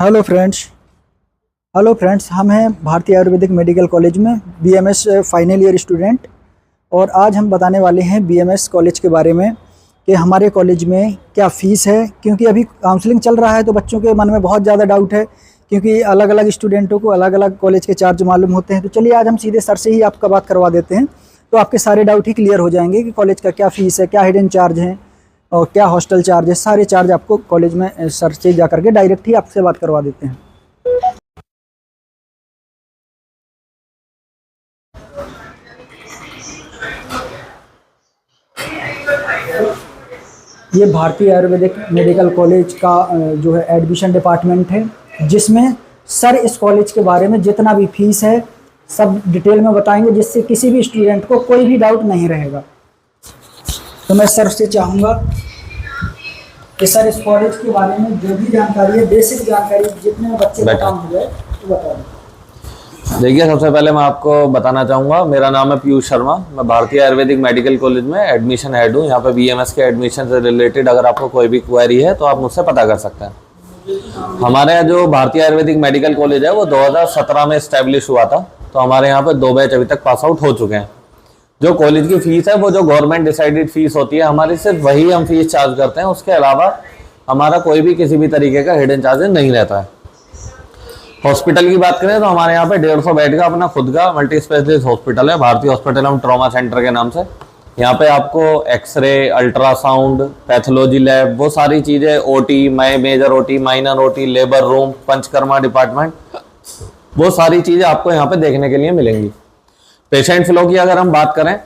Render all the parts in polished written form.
Hello friends, हम हैं भारतीय आयुर्वेदिक मेडिकल कॉलेज में बीएमएस फाइनल ईयर स्टूडेंट। और आज हम बताने वाले हैं बीएमएस कॉलेज के बारे में कि हमारे कॉलेज में क्या फ़ीस है, क्योंकि अभी काउंसलिंग चल रहा है तो बच्चों के मन में बहुत ज़्यादा डाउट है, क्योंकि अलग अलग स्टूडेंटों को अलग अलग कॉलेज के चार्ज मालूम होते हैं। तो चलिए आज हम सीधे सर से ही आपका बात करवा देते हैं, तो आपके सारे डाउट ही क्लियर हो जाएंगे कि कॉलेज का क्या फ़ीस है, क्या हिडन चार्ज है और क्या हॉस्टल चार्ज है। सारे चार्ज आपको कॉलेज में सर से जा करके डायरेक्ट ही आपसे बात करवा देते हैं। ये भारतीय आयुर्वेदिक मेडिकल कॉलेज का जो है एडमिशन डिपार्टमेंट है, जिसमें सर इस कॉलेज के बारे में जितना भी फीस है सब डिटेल में बताएंगे, जिससे किसी भी स्टूडेंट को कोई भी डाउट नहीं रहेगा। तो मैं सर से चाहूँगा कि सर इस कॉलेज के बारे में जो भी जानकारी है, बेसिक जानकारी जितने बच्चे को काम हो जाए तो बता दें। देखिए, सबसे पहले मैं आपको बताना चाहूँगा, मेरा नाम है पीयूष शर्मा। मैं भारतीय आयुर्वेदिक मेडिकल कॉलेज में एडमिशन हेड हूँ। यहाँ पे बीएमएस के एडमिशन से रिलेटेड अगर आपको कोई भी क्वेरी है तो आप मुझसे पता कर सकते हैं। हमारे यहाँ जो भारतीय आयुर्वेदिक मेडिकल कॉलेज है वो 2017 में इस्टेब्लिश हुआ था। तो हमारे यहाँ पे 2 बैच अभी तक पास आउट हो चुके हैं। जो कॉलेज की फीस है वो जो गवर्नमेंट डिसाइडेड फीस होती है हमारी, सिर्फ वही हम फीस चार्ज करते हैं। उसके अलावा हमारा कोई भी किसी भी तरीके का हिडन चार्जेस नहीं रहता है। हॉस्पिटल की बात करें तो हमारे यहाँ पे 150 बेड का अपना खुद का मल्टी स्पेशलिस्ट हॉस्पिटल है, भारतीय हॉस्पिटल एंड ट्रॉमा सेंटर के नाम से। यहाँ पे आपको एक्सरे, अल्ट्रासाउंड, पैथोलॉजी लैब, वो सारी चीज़ें, OT, major OT, minor OT, labour room, Panchakarma department, वो सारी चीज़ें आपको यहाँ पे देखने के लिए मिलेंगी। पेशेंट फ्लो की अगर हम बात करें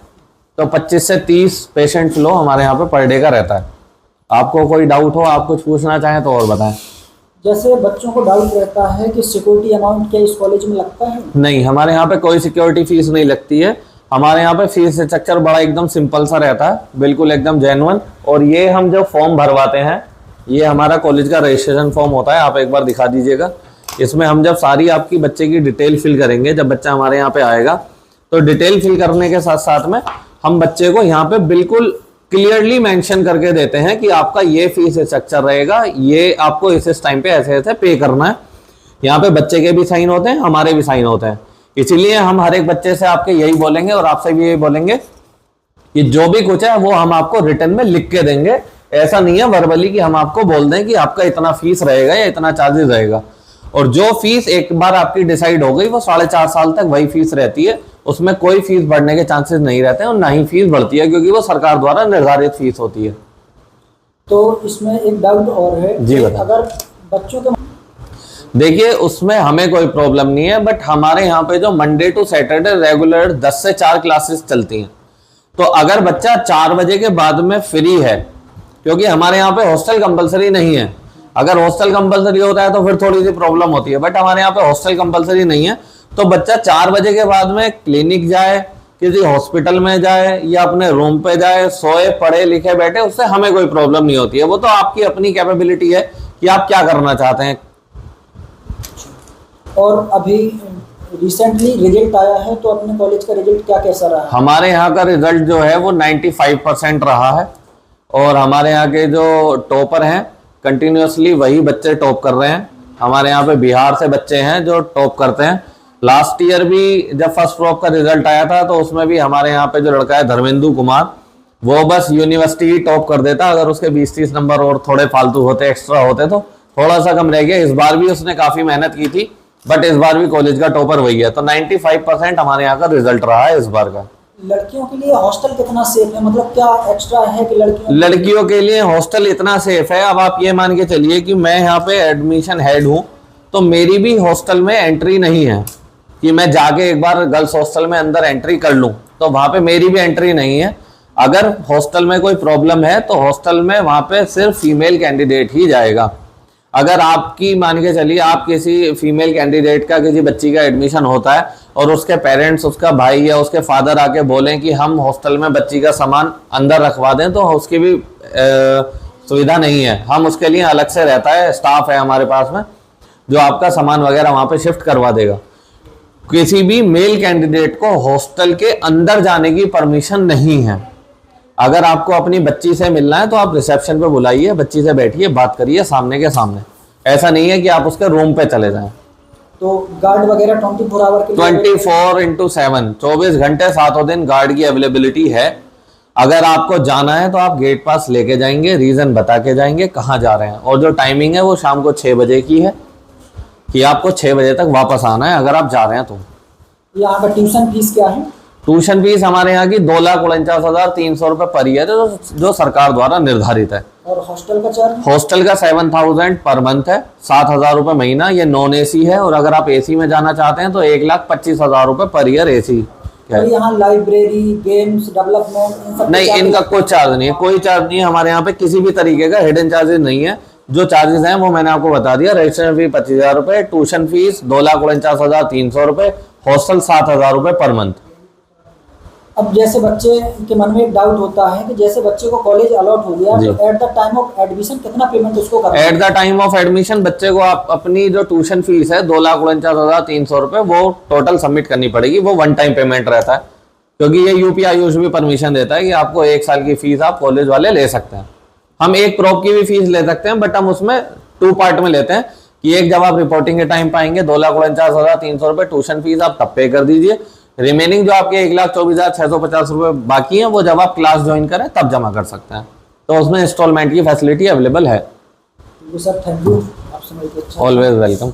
तो 25 से 30 पेशेंट फ्लो हमारे यहाँ पे पर डे का रहता है। आपको कोई डाउट हो, आप कुछ पूछना चाहें तो और बताएं। जैसे बच्चों को डाउट रहता है कि सिक्योरिटी अमाउंट क्या इस कॉलेज में लगता है? नहीं, हमारे यहाँ पे कोई सिक्योरिटी फीस नहीं लगती है। हमारे यहाँ पे फीस स्ट्रक्चर बड़ा एकदम सिंपल सा रहता है, बिल्कुल एकदम जेन्युइन। और ये हम जो फॉर्म भरवाते हैं, ये हमारा कॉलेज का रजिस्ट्रेशन फॉर्म होता है। आप एक बार दिखा दीजिएगा। इसमें हम जब सारी आपकी बच्चे की डिटेल फिल करेंगे, जब बच्चा हमारे यहाँ पे आएगा तो डिटेल फिल करने के साथ साथ में हम बच्चे को यहाँ पे बिल्कुल क्लियरली मेंशन करके देते हैं कि आपका ये फीस स्ट्रक्चर रहेगा, ये आपको इस टाइम पे ऐसे ऐसे पे करना है। यहाँ पे बच्चे के भी साइन होते हैं, हमारे भी साइन होते हैं। इसीलिए हम हर एक बच्चे से आपके यही बोलेंगे और आपसे भी यही बोलेंगे कि जो भी कुछ है वो हम आपको रिटर्न में लिख के देंगे। ऐसा नहीं है वर्बली कि हम आपको बोल दें कि आपका इतना फीस रहेगा या इतना चार्जेस रहेगा। और जो फीस एक बार आपकी डिसाइड हो गई वो 4.5 साल तक वही फीस रहती है, उसमें कोई फीस बढ़ने के चांसेस नहीं रहते हैं और ना ही फीस बढ़ती है, क्योंकि वो सरकार द्वारा निर्धारित फीस होती है। तो इसमें एक डाउट और है जी, बता। अगर बच्चों के देखिए, उसमें हमें कोई प्रॉब्लम नहीं है, बट हमारे यहाँ पे जो मंडे टू सैटरडे रेगुलर 10 से 4 क्लासेस चलती हैं। तो अगर बच्चा 4 बजे के बाद में फ्री है, क्योंकि हमारे यहाँ पे हॉस्टल कंपलसरी नहीं है। अगर हॉस्टल कंपलसरी होता है तो फिर थोड़ी सी प्रॉब्लम होती है, बट हमारे यहाँ पे हॉस्टल कंपलसरी नहीं है। तो बच्चा 4 बजे के बाद में क्लिनिक जाए, किसी हॉस्पिटल में जाए या अपने रूम पे जाए, सोए, पढ़े लिखे बैठे, उससे हमें कोई प्रॉब्लम नहीं होती है। वो तो आपकी अपनी कैपेबिलिटी है कि आप क्या करना चाहते हैं। और अभी रिसेंटली रिजल्ट आया है, तो अपने कॉलेज का रिजल्ट क्या कैसा रहा है? हमारे यहाँ का रिजल्ट जो है वो 95% रहा है। और हमारे यहाँ के जो टॉपर हैं कंटिन्यूसली वही बच्चे टॉप कर रहे हैं। हमारे यहाँ पे बिहार से बच्चे हैं जो टॉप करते हैं। लास्ट ईयर भी जब फर्स्ट क्रॉप का रिजल्ट आया था तो उसमें भी हमारे यहाँ पे जो लड़का है धर्मेंदु कुमार, वो बस यूनिवर्सिटी ही टॉप कर देता। अगर उसके 20-30 नंबर और थोड़े फालतू होते, एक्स्ट्रा होते तो थोड़ा सा कम रह गया। इस बार भी उसने काफी मेहनत की थी, बट इस बार भी कॉलेज का टॉपर वही है। तो 95% हमारे यहाँ का रिजल्ट रहा है इस बार का। लड़कियों के लिए हॉस्टल कितना सेफ है, मतलब क्या एक्स्ट्रा है कि लड़कियों के लिए हॉस्टल इतना सेफ है? अब आप ये मान के चलिए कि मैं यहाँ पे एडमिशन हेड हूँ, तो मेरी भी हॉस्टल में एंट्री नहीं है कि मैं जाके एक बार गर्ल्स हॉस्टल में अंदर एंट्री कर लूँ। तो वहां पे मेरी भी एंट्री नहीं है। अगर हॉस्टल में कोई प्रॉब्लम है तो हॉस्टल में वहां पे सिर्फ फीमेल कैंडिडेट ही जाएगा। अगर आपकी मान के चलिए आप किसी फीमेल कैंडिडेट का किसी बच्ची का एडमिशन होता है और उसके पेरेंट्स, उसका भाई या उसके फादर आके बोलें कि हम हॉस्टल में बच्ची का सामान अंदर रखवा दें, तो उसकी भी सुविधा नहीं है। हम उसके लिए अलग से रहता है, स्टाफ है हमारे पास में जो आपका सामान वगैरह वहां पे शिफ्ट करवा देगा। किसी भी मेल कैंडिडेट को हॉस्टल के अंदर जाने की परमिशन नहीं है। अगर आपको अपनी बच्ची से मिलना है तो आप रिसेप्शन पे बुलाइए, बच्ची से बैठिए, बात करिए सामने के सामने। ऐसा नहीं है कि आप उसके रूम पे चले जाएं। तो गार्ड वगैरह 24 आवर के लिए 24x7 24 घंटे 7 दिन गार्ड की अवेलेबिलिटी है। अगर आपको जाना है तो आप गेट पास लेके जाएंगे, रीजन बता के जाएंगे कहाँ जा रहे हैं, और जो टाइमिंग है वो शाम को 6 बजे की है कि आपको 6 बजे तक वापस आना है अगर आप जा रहे हैं तो। यहाँ का ट्यूशन फीस क्या है? ट्यूशन फीस हमारे यहाँ की 2,49,300 रुपये पर ईयर है, जो सरकार द्वारा निर्धारित है। और हॉस्टल का चार्ज? हॉस्टल का 7,000 पर मंथ है, 7,000 रुपये महीना। ये नॉन एसी है, और अगर आप एसी में जाना चाहते हैं तो 1,25,000 रुपये पर ईयर एसी है। और यहाँ लाइब्रेरी, गेम्स, डेवलपमेंट इन सब नहीं, इनका कोई चार्ज नहीं है, कोई चार्ज नहीं है हमारे यहाँ पे, किसी भी तरीके का हिडन चार्जेस नहीं है। जो चार्जेस हैं वो मैंने आपको बता दिया। रजिस्ट्रेशन फी 25,000 रुपये, ट्यूशन फीस 2,49,300 रुपये, हॉस्टल 7,000 रुपये पर मंथ। अब जैसे बच्चे के मन में एक डाउट होता है कि जैसे बच्चे को कॉलेज अलॉट हो गया तो at the time of admission कितना पेमेंट उसको करना है? At the time of admission बच्चे को आप अपनी जो ट्यूशन फीस है 2,49,300 रुपये वो टोटल सबमिट करनी पड़ेगी। वो वन टाइम पेमेंट रहता है, क्योंकि ये यूपी आयुष भी परमिशन देता है कि आपको 1 साल की फीस आप कॉलेज वाले ले सकते हैं। हम एक प्रॉप की भी फीस ले सकते हैं, बट हम उसमें 2 पार्ट में लेते हैं कि एक जब आप रिपोर्टिंग के टाइम पाएंगे 2,49,300 रुपये ट्यूशन फीस आप तब पे कर दीजिए। रिमेनिंग जो आपके 1,24,650 रुपये बाकी हैं वो जब आप क्लास ज्वाइन करें तब जमा कर सकते हैं। तो उसमें इंस्टॉलमेंट की फैसिलिटी अवेलेबल है। सर थैंक यू, आप समझ के अच्छा। Always welcome.